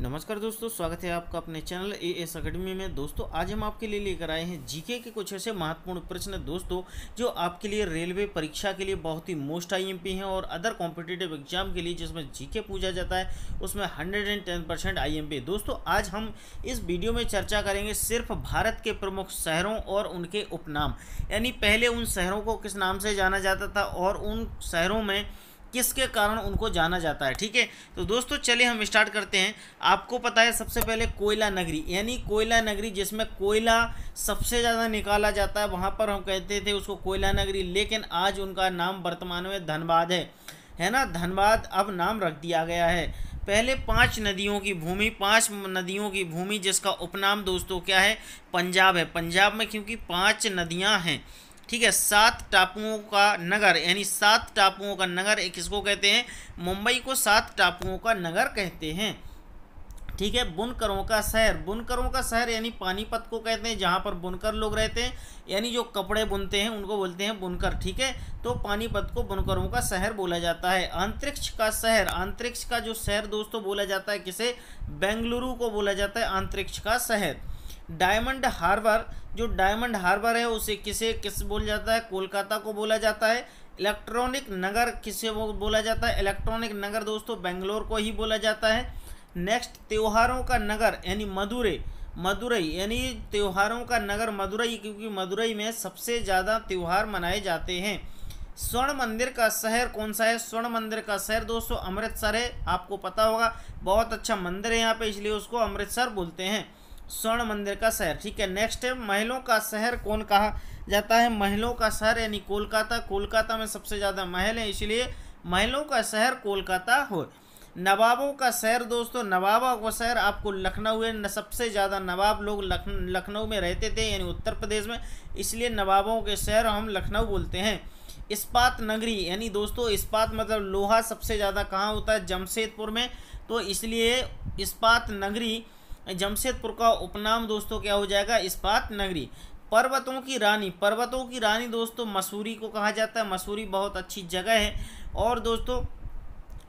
नमस्कार दोस्तों, स्वागत है आपका अपने चैनल एएस अकेडमी में। दोस्तों आज हम आपके लिए लेकर आए हैं जीके के कुछ ऐसे महत्वपूर्ण प्रश्न दोस्तों जो आपके लिए रेलवे परीक्षा के लिए बहुत ही मोस्ट आईएमपी हैं और अदर कॉम्पिटिटिव एग्जाम के लिए जिसमें जीके पूछा जाता है उसमें 110% आईएमपी। दोस्तों आज हम इस वीडियो में चर्चा करेंगे सिर्फ भारत के प्रमुख शहरों और उनके उपनाम, यानी पहले उन शहरों को किस नाम से जाना जाता था और उन शहरों में किसके कारण उनको जाना जाता है। ठीक है, तो दोस्तों चलिए हम स्टार्ट करते हैं। आपको पता है सबसे पहले कोयला नगरी, यानी कोयला नगरी जिसमें कोयला सबसे ज़्यादा निकाला जाता है, वहाँ पर हम कहते थे उसको कोयला नगरी, लेकिन आज उनका नाम वर्तमान में धनबाद है ना। धनबाद अब नाम रख दिया गया है। पहले 5 नदियों की भूमि जिसका उपनाम दोस्तों क्या है, पंजाब है। पंजाब में क्योंकि 5 नदियाँ हैं, ठीक है। 7 टापुओं का नगर, यानी 7 टापुओं का नगर किसको कहते हैं, मुंबई को 7 टापुओं का नगर कहते हैं। ठीक है। बुनकरों का शहर यानी पानीपत को कहते हैं, जहाँ पर बुनकर लोग रहते हैं, यानी जो कपड़े बुनते हैं उनको बोलते हैं बुनकर। ठीक है, तो पानीपत को बुनकरों का शहर बोला जाता है। अंतरिक्ष का जो शहर दोस्तों बोला जाता है किसे, बेंगलुरु को बोला जाता है अंतरिक्ष का शहर। डायमंड हार्बर है उसे किस बोला जाता है, कोलकाता को बोला जाता है। इलेक्ट्रॉनिक नगर किसे बोला जाता है, इलेक्ट्रॉनिक नगर दोस्तों बेंगलोर को ही बोला जाता है। नेक्स्ट त्योहारों का नगर यानी मदुरई, यानी त्योहारों का नगर मदुरई, क्योंकि मदुरई में सबसे ज़्यादा त्यौहार मनाए जाते हैं। स्वर्ण मंदिर का शहर कौन सा है, स्वर्ण मंदिर का शहर दोस्तों अमृतसर है। आपको पता होगा, बहुत अच्छा मंदिर है यहाँ पे, इसलिए उसको अमृतसर बोलते हैं, स्वर्ण मंदिर का शहर। ठीक है। नेक्स्ट है महलों का शहर कौन कहा जाता है, महलों का शहर यानी कोलकाता में सबसे ज़्यादा महल है, इसलिए महलों का शहर कोलकाता हो। नवाबों का शहर दोस्तों, नवाबों का शहर आपको लखनऊ है। सबसे ज़्यादा नवाब लोग लखनऊ में रहते थे, यानी उत्तर प्रदेश में, इसलिए नवाबों के शहर हम लखनऊ बोलते हैं। इस्पात नगरी, यानी दोस्तों इस्पात मतलब लोहा सबसे ज़्यादा कहाँ होता है, जमशेदपुर में, तो इसलिए इस्पात नगरी, जमशेदपुर का उपनाम दोस्तों क्या हो जाएगा, इस्पात नगरी। पर्वतों की रानी दोस्तों मसूरी को कहा जाता है, मसूरी बहुत अच्छी जगह है। और दोस्तों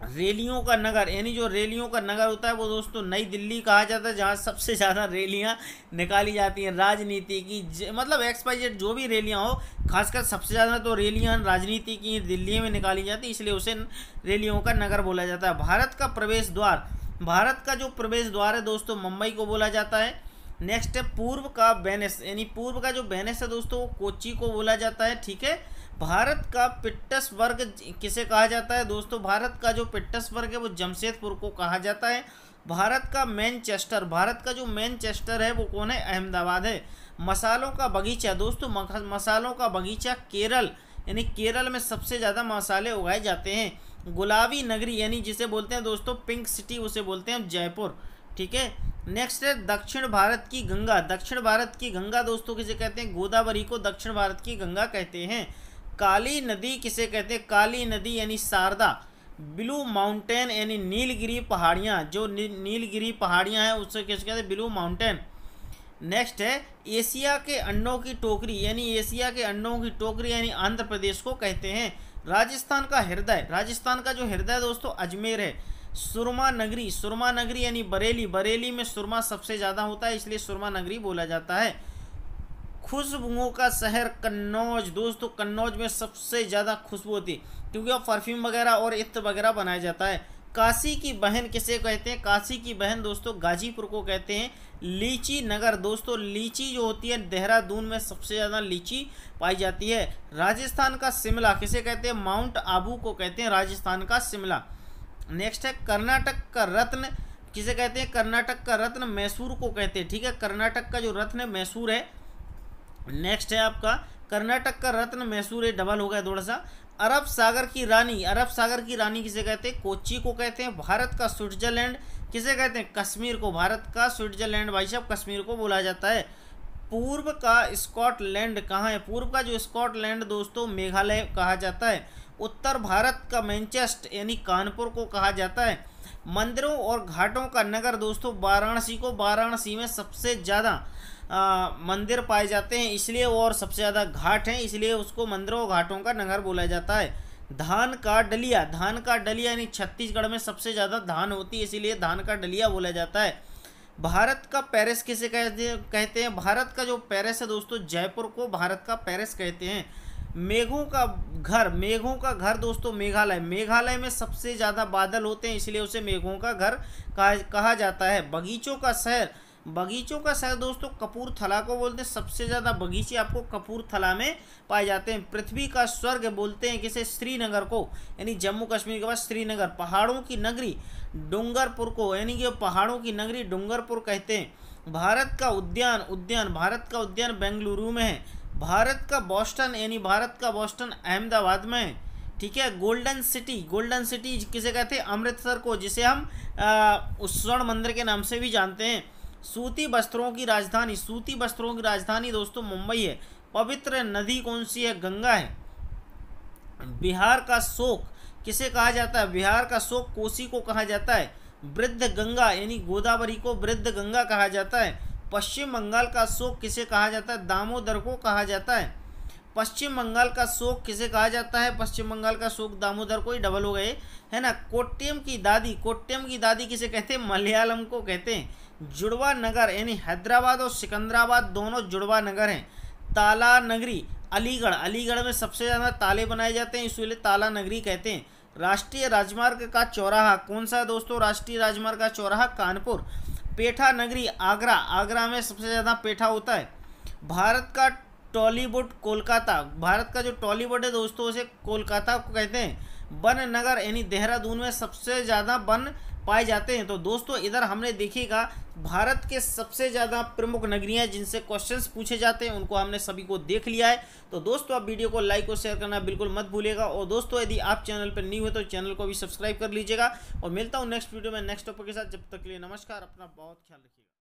रेलियों का नगर, यानी जो रेलियों का नगर होता है वो दोस्तों नई दिल्ली कहा जाता है, जहाँ सबसे ज़्यादा रैलियाँ निकाली जाती हैं राजनीति की, मतलब XYZ जो भी रैलियाँ हो, खासकर सबसे ज़्यादा तो रैलियाँ राजनीति की दिल्ली में निकाली जाती है, इसलिए उसे रैलियों का नगर बोला जाता है। भारत का जो प्रवेश द्वार है दोस्तों मुंबई को बोला जाता है। नेक्स्ट है पूर्व का वेनिस, यानी पूर्व का जो वेनिस है दोस्तों वो कोच्चि को बोला जाता है। ठीक है। भारत का पिट्सबर्ग किसे कहा जाता है दोस्तों, भारत का जो पिट्सबर्ग है वो जमशेदपुर को कहा जाता है। भारत का जो मैनचेस्टर है वो कौन है, अहमदाबाद है। मसालों का बगीचा दोस्तों, मसालों का बगीचा केरल, यानी केरल में सबसे ज़्यादा मसाले उगाए जाते हैं। गुलाबी नगरी, यानी जिसे बोलते हैं दोस्तों पिंक सिटी, उसे बोलते हैं जयपुर। ठीक है। नेक्स्ट है दक्षिण भारत की गंगा दोस्तों किसे कहते हैं, गोदावरी को दक्षिण भारत की गंगा कहते हैं। काली नदी किसे कहते हैं, काली नदी यानी शारदा। ब्लू माउंटेन यानी नीलगिरी पहाड़ियाँ, जो नीलगिरी पहाड़ियाँ हैं उससे किसे कहते हैं, ब्लू माउंटेन। नेक्स्ट है एशिया के अंडों की टोकरी, यानी आंध्र प्रदेश को कहते हैं। राजस्थान का जो हृदय दोस्तों अजमेर है। सुरमा नगरी यानी बरेली में सुरमा सबसे ज़्यादा होता है, इसलिए सुरमा नगरी बोला जाता है। खुशबुओं का शहर कन्नौज दोस्तों, कन्नौज में सबसे ज़्यादा खुशबू होती है क्योंकि वह परफ्यूम वगैरह और इत्र वगैरह बनाया जाता है। काशी की बहन किसे कहते हैं, काशी की बहन दोस्तों गाजीपुर को कहते हैं। लीची नगर दोस्तों, लीची जो होती है देहरादून में सबसे ज़्यादा लीची पाई जाती है। राजस्थान का शिमला किसे कहते हैं, माउंट आबू को कहते हैं राजस्थान का शिमला। नेक्स्ट है कर्नाटक का रत्न किसे कहते हैं, कर्नाटक का रत्न मैसूर को कहते हैं। ठीक है, कर्नाटक का जो रत्न है मैसूर है। नेक्स्ट है आपका कर्नाटक का रत्न मैसूर है, डबल हो गया थोड़ा सा। अरब सागर की रानी किसे कहते हैं, कोच्चि को कहते हैं। भारत का स्विट्जरलैंड किसे कहते हैं, कश्मीर को, भारत का स्विट्जरलैंड भाई साहब कश्मीर को बोला जाता है। पूर्व का स्कॉटलैंड कहाँ है, पूर्व का जो स्कॉटलैंड दोस्तों मेघालय कहा जाता है। उत्तर भारत का मैनचेस्टर यानी कानपुर को कहा जाता है। मंदिरों और घाटों का नगर दोस्तों वाराणसी में सबसे ज़्यादा मंदिर पाए जाते हैं, इसलिए और सबसे ज़्यादा घाट हैं, इसलिए उसको मंदिरों और घाटों का नगर बोला जाता है। धान का डलिया, धान का डलिया यानी छत्तीसगढ़ में सबसे ज़्यादा धान होती है, इसीलिए धान का डलिया बोला जाता है। भारत का पेरिस किसे कहते हैं? भारत का जो पेरिस है दोस्तों, जयपुर को भारत का पेरिस कहते हैं। मेघों का घर, मेघों का घर दोस्तों मेघालय, मेघालय में सबसे ज़्यादा बादल होते हैं, इसलिए उसे मेघों का घर कहा जाता है। बगीचों का शहर, बगीचों का शहर दोस्तों कपूरथला को बोलते हैं, सबसे ज़्यादा बगीचे आपको कपूरथला में पाए जाते हैं। पृथ्वी का स्वर्ग बोलते हैं किसे? श्रीनगर को, यानी जम्मू कश्मीर के बाद श्रीनगर। पहाड़ों की नगरी डूंगरपुर को, यानी कि पहाड़ों की नगरी डूंगरपुर कहते हैं। भारत का उद्यान, भारत का उद्यान बेंगलुरु में है। भारत का बोस्टन, यानी भारत का बोस्टन अहमदाबाद में है। ठीक है। गोल्डन सिटी, गोल्डन सिटी किसे कहते हैं? अमृतसर को, जिसे हम स्वर्ण मंदिर के नाम से भी जानते हैं। सूती वस्त्रों की राजधानी, सूती वस्त्रों की राजधानी दोस्तों मुंबई है। पवित्र नदी कौन सी है? गंगा है। बिहार का शोक किसे कहा जाता है? बिहार का शोक कोसी को कहा जाता है। वृद्ध गंगा, यानी गोदावरी को वृद्ध गंगा कहा जाता है। पश्चिम बंगाल का शोक किसे कहा जाता है? दामोदर को कहा जाता है। पश्चिम बंगाल का शोक किसे कहा जाता है? पश्चिम बंगाल का शोक दामोदर को ही, डबल हो गए है ना। कोट्यम की दादी, कोट्यम की दादी किसे कहते हैं? मलयालम को कहते हैं। जुड़वा नगर, यानी हैदराबाद और सिकंदराबाद दोनों जुड़वा नगर हैं। ताला नगरी, अलीगढ़, अलीगढ़ में सबसे ज़्यादा ताले बनाए जाते हैं, इसलिए ताला नगरी कहते हैं। राष्ट्रीय राजमार्ग का चौराहा कौन सा है दोस्तों? राष्ट्रीय राजमार्ग का चौराहा कानपुर। पेठा नगरी आगरा, आगरा में सबसे ज़्यादा पेठा होता है। भारत का टॉलीवुड कोलकाता, भारत का जो टॉलीवुड है दोस्तों उसे कोलकाता को कहते हैं। वन नगर, यानी देहरादून में सबसे ज़्यादा वन पाए जाते हैं। तो दोस्तों इधर हमने देखिएगा भारत के सबसे ज़्यादा प्रमुख नगरियां जिनसे क्वेश्चंस पूछे जाते हैं उनको हमने सभी को देख लिया है। तो दोस्तों आप वीडियो को लाइक और शेयर करना बिल्कुल मत भूलिएगा। और दोस्तों यदि आप चैनल पर न्यू है तो चैनल को भी सब्सक्राइब कर लीजिएगा। और मिलता हूँ नेक्स्ट वीडियो में नेक्स्ट टॉपिक के साथ। जब तक के लिए नमस्कार, अपना बहुत ख्याल रखिएगा।